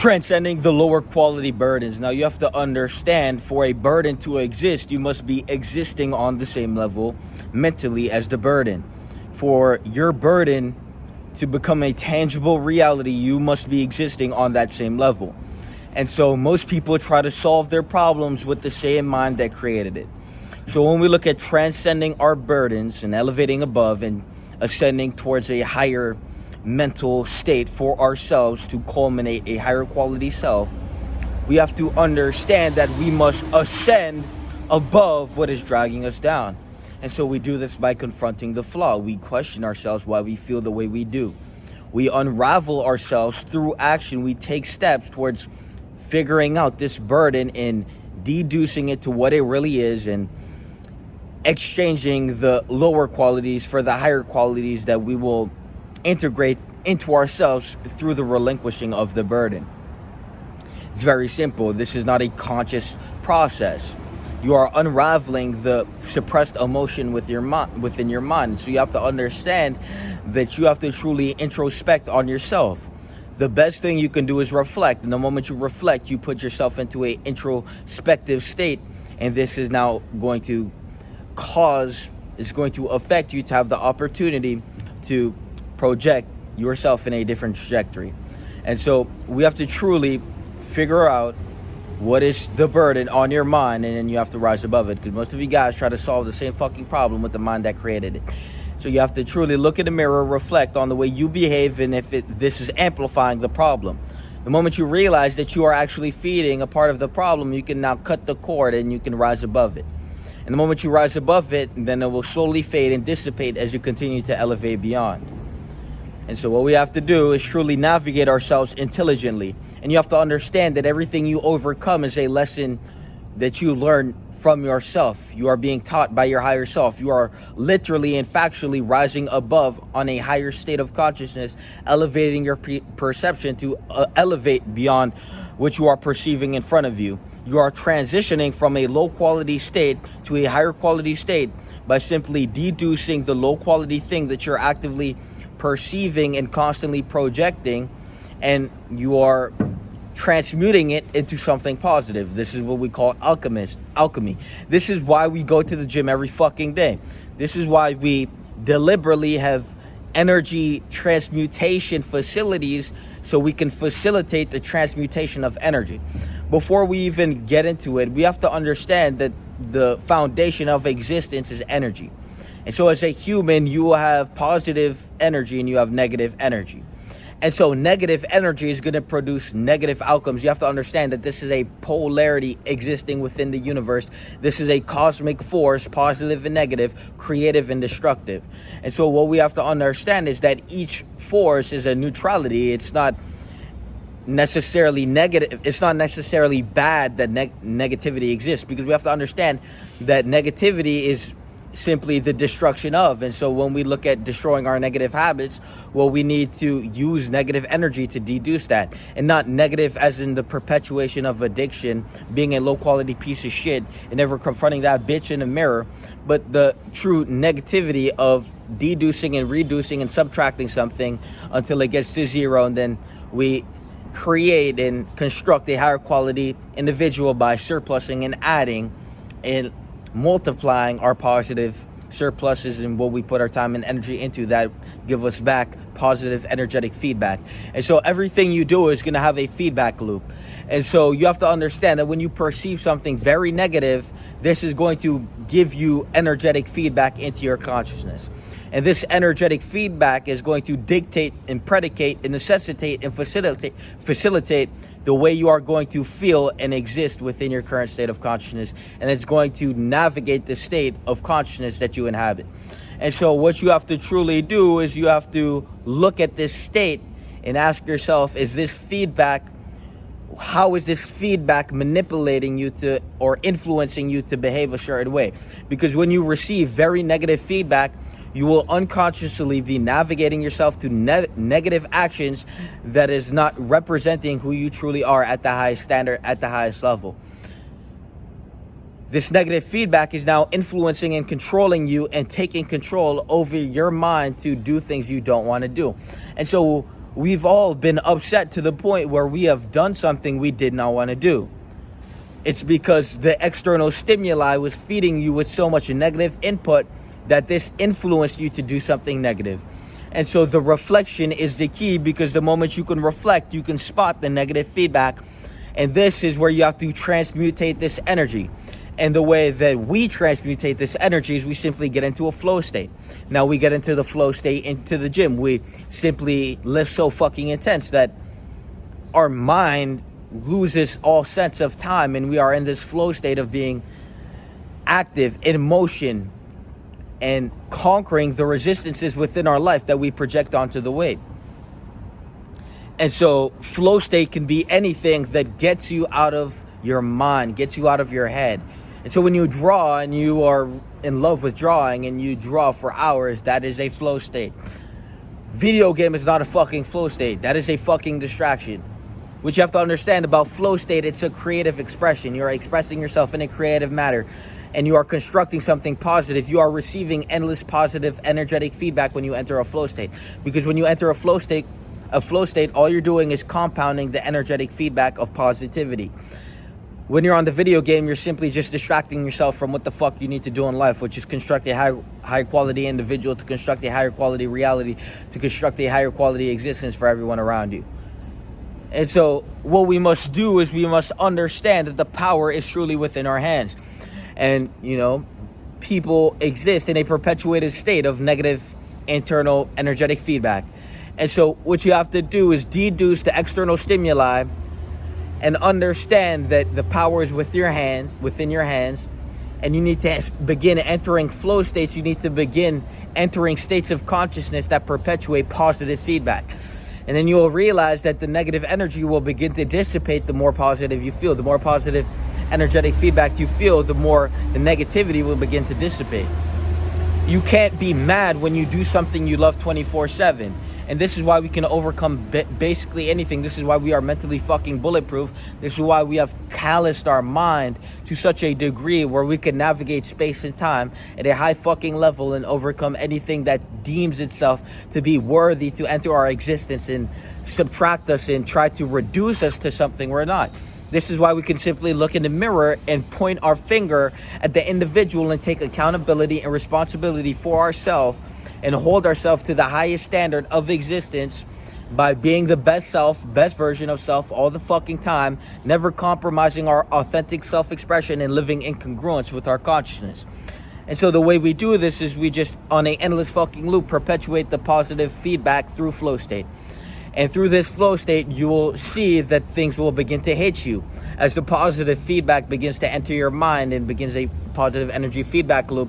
Transcending the lower quality burdens. Now you have to understand, for a burden to exist, you must be existing on the same level mentally as the burden. For your burden to become a tangible reality, you must be existing on that same level. And so most people try to solve their problems with the same mind that created it. So when we look at transcending our burdens and elevating above and ascending towards a higher mental state for ourselves to culminate a higher quality self, we have to understand that we must ascend above what is dragging us down. And so we do this by confronting the flaw. We question ourselves why we feel the way we do. We unravel ourselves through action. We take steps towards figuring out this burden and deducing it to what it really is, and exchanging the lower qualities for the higher qualities that we will integrate into ourselves through the relinquishing of the burden. It's very simple. This is not a conscious process. You are unraveling the suppressed emotion within your mind. So you have to understand that you have to truly introspect on yourself. The best thing you can do is reflect. And the moment you reflect, you put yourself into an introspective state. And this is now going to affect you to have the opportunity to project yourself in a different trajectory. And so we have to truly figure out what is the burden on your mind, and then you have to rise above it, because most of you guys try to solve the same fucking problem with the mind that created it. So you have to truly look in the mirror, reflect on the way you behave, and if this is amplifying the problem. The moment you realize that you are actually feeding a part of the problem, you can now cut the cord and you can rise above it. And the moment you rise above it, then it will slowly fade and dissipate as you continue to elevate beyond. And so what we have to do is truly navigate ourselves intelligently. And you have to understand that everything you overcome is a lesson that you learn from yourself. You are being taught by your higher self. You are literally and factually rising above on a higher state of consciousness, elevating your perception to elevate beyond what you are perceiving in front of you. You are transitioning from a low quality state to a higher quality state by simply deducing the low quality thing that you're actively perceiving and constantly projecting, and you are transmuting it into something positive. This is what we call alchemy. This is why we go to the gym every fucking day. This is why we deliberately have energy transmutation facilities, so we can facilitate the transmutation of energy. Before we even get into it, we have to understand that the foundation of existence is energy. And so as a human, you will have positive energy and you have negative energy. And so negative energy is going to produce negative outcomes. You have to understand that this is a polarity existing within the universe. This is a cosmic force, positive and negative, creative and destructive. And so what we have to understand is that each force is a neutrality. It's not necessarily negative. It's not necessarily bad that negativity exists, because we have to understand that negativity is simply the destruction of. And so when we look at destroying our negative habits, well, we need to use negative energy to deduce that, and not negative as in the perpetuation of addiction, being a low quality piece of shit and never confronting that bitch in the mirror, but the true negativity of deducing and reducing and subtracting something until it gets to zero, and then we create and construct a higher quality individual by surplusing and adding and multiplying our positive surpluses and what we put our time and energy into that give us back positive energetic feedback. And so everything you do is going to have a feedback loop. And so you have to understand that when you perceive something very negative, this is going to give you energetic feedback into your consciousness. And this energetic feedback is going to dictate and predicate and necessitate and facilitate the way you are going to feel and exist within your current state of consciousness. And it's going to navigate the state of consciousness that you inhabit. And so what you have to truly do is you have to look at this state and ask yourself, how is this feedback manipulating you to, or influencing you to behave a certain way? Because when you receive very negative feedback, you will unconsciously be navigating yourself to negative actions that is not representing who you truly are at the highest standard, at the highest level. This negative feedback is now influencing and controlling you and taking control over your mind to do things you don't want to do. And so we've all been upset to the point where we have done something we did not want to do. It's because the external stimuli was feeding you with so much negative input that this influenced you to do something negative. And so the reflection is the key, because the moment you can reflect, you can spot the negative feedback. And this is where you have to transmutate this energy. And the way that we transmutate this energy is we simply get into a flow state. Now we get into the flow state into the gym. We simply lift so fucking intense that our mind loses all sense of time, and we are in this flow state of being active, in motion, and conquering the resistances within our life that we project onto the weight. And so flow state can be anything that gets you out of your mind, gets you out of your head. And so when you draw and you are in love with drawing and you draw for hours, that is a flow state. Video game is not a fucking flow state. That is a fucking distraction. What you have to understand about flow state, it's a creative expression. You are expressing yourself in a creative manner, and you are constructing something positive. You are receiving endless positive energetic feedback when you enter a flow state. Because when you enter a flow state, all you're doing is compounding the energetic feedback of positivity. When you're on the video game, you're simply just distracting yourself from what the fuck you need to do in life, which is construct a high quality individual, to construct a higher quality reality, to construct a higher quality existence for everyone around you. And so what we must do is we must understand that the power is truly within our hands. And, people exist in a perpetuated state of negative internal energetic feedback. And so what you have to do is deduce the external stimuli and understand that the power is within your hands. And you need to begin entering flow states. You need to begin entering states of consciousness that perpetuate positive feedback. And then you will realize that the negative energy will begin to dissipate the more positive you feel. The more positive energetic feedback you feel, the more the negativity will begin to dissipate. You can't be mad when you do something you love 24/7. And this is why we can overcome basically anything. This is why we are mentally fucking bulletproof. This is why we have calloused our mind to such a degree where we can navigate space and time at a high fucking level and overcome anything that deems itself to be worthy to enter our existence and subtract us and try to reduce us to something we're not. This is why we can simply look in the mirror and point our finger at the individual and take accountability and responsibility for ourselves and hold ourselves to the highest standard of existence by being the best self, best version of self all the fucking time, never compromising our authentic self-expression and living in congruence with our consciousness. And so the way we do this is we just, on an endless fucking loop, perpetuate the positive feedback through flow state. And through this flow state, you will see that things will begin to hit you. As the positive feedback begins to enter your mind and begins a positive energy feedback loop,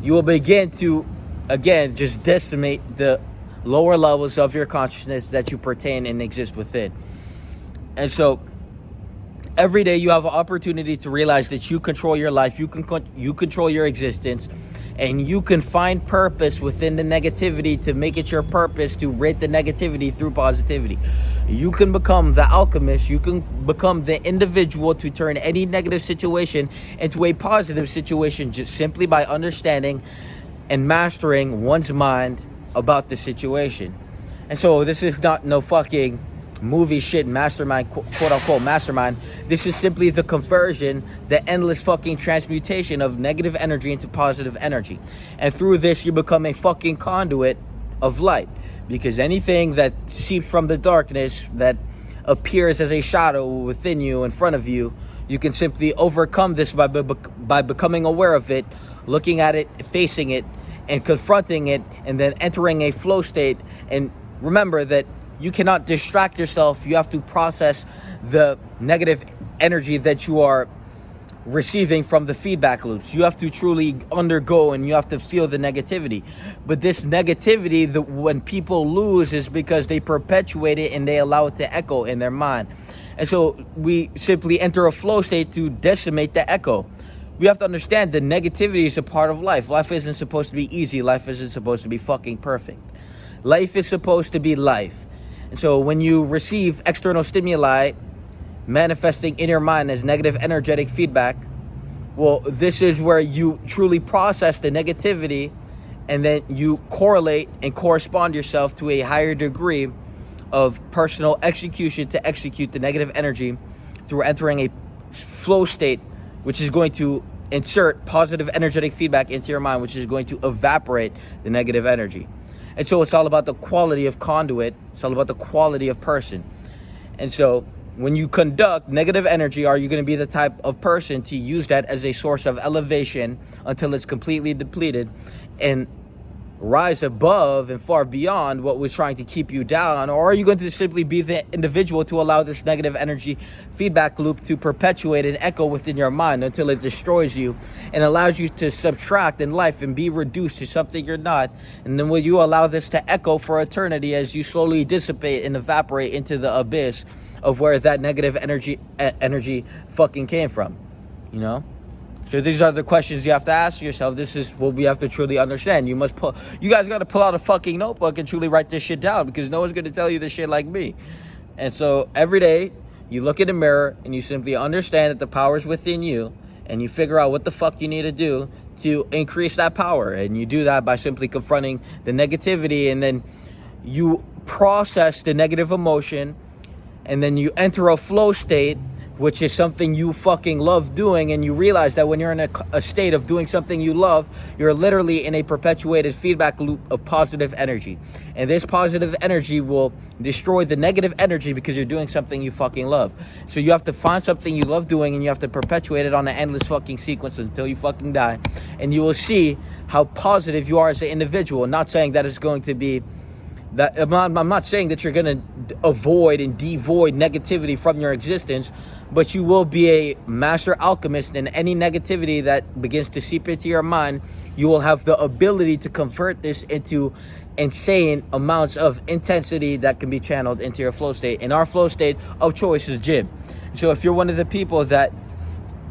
you will begin to, again, just decimate the lower levels of your consciousness that you pertain and exist within. And so every day you have an opportunity to realize that you control your life, you control your existence, and you can find purpose within the negativity to make it your purpose to rid the negativity through positivity. You can become the alchemist. You can become the individual to turn any negative situation into a positive situation just simply by understanding and mastering one's mind about the situation. And so this is not no fucking movie shit mastermind, quote unquote mastermind. This is simply the conversion, the endless fucking transmutation of negative energy into positive energy. And through this, you become a fucking conduit of light. Because anything that seeps from the darkness, that appears as a shadow within you, in front of you, you can simply overcome this by becoming aware of it, looking at it, facing it, and confronting it, and then entering a flow state. And remember that you cannot distract yourself. You have to process the negative energy that you are receiving from the feedback loops. You have to truly undergo and you have to feel the negativity. But this negativity, when people lose, is because they perpetuate it and they allow it to echo in their mind. And so we simply enter a flow state to decimate the echo. We have to understand that negativity is a part of life. Life isn't supposed to be easy. Life isn't supposed to be fucking perfect. Life is supposed to be life. And so when you receive external stimuli manifesting in your mind as negative energetic feedback, well, this is where you truly process the negativity, and then you correlate and correspond yourself to a higher degree of personal execution to execute the negative energy through entering a flow state, which is going to insert positive energetic feedback into your mind, which is going to evaporate the negative energy. And so it's all about the quality of conduit. It's all about the quality of person. And so when you conduct negative energy, are you going to be the type of person to use that as a source of elevation until it's completely depleted and rise above and far beyond what was trying to keep you down? Or are you going to simply be the individual to allow this negative energy feedback loop to perpetuate and echo within your mind until it destroys you and allows you to subtract in life and be reduced to something you're not? And then will you allow this to echo for eternity as you slowly dissipate and evaporate into the abyss of where that negative energy fucking came from, you know? So these are the questions you have to ask yourself. This is what we have to truly understand. You guys got to pull out a fucking notebook and truly write this shit down, because no one's going to tell you this shit like me. And so every day you look in the mirror and you simply understand that the power is within you, and you figure out what the fuck you need to do to increase that power. And you do that by simply confronting the negativity, and then you process the negative emotion, and then you enter a flow state, which is something you fucking love doing. And you realize that when you're in a state of doing something you love, you're literally in a perpetuated feedback loop of positive energy. And this positive energy will destroy the negative energy because you're doing something you fucking love. So you have to find something you love doing, and you have to perpetuate it on an endless fucking sequence until you fucking die. And you will see how positive you are as an individual. I'm not saying that it's going to be that, I'm not saying that you're going to avoid and devoid negativity from your existence, but you will be a master alchemist, and any negativity that begins to seep into your mind, you will have the ability to convert this into insane amounts of intensity that can be channeled into your flow state. And our flow state of choice is gym. So if you're one of the people that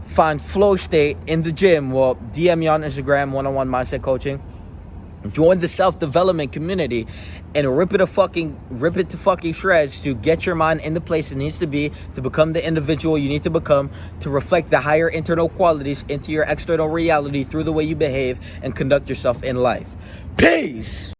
find flow state in the gym, well, DM me on Instagram, one-on-one mindset coaching. Join the self-development community and rip it to fucking shreds to get your mind in the place it needs to be, to become the individual you need to become, to reflect the higher internal qualities into your external reality through the way you behave and conduct yourself in life. Peace!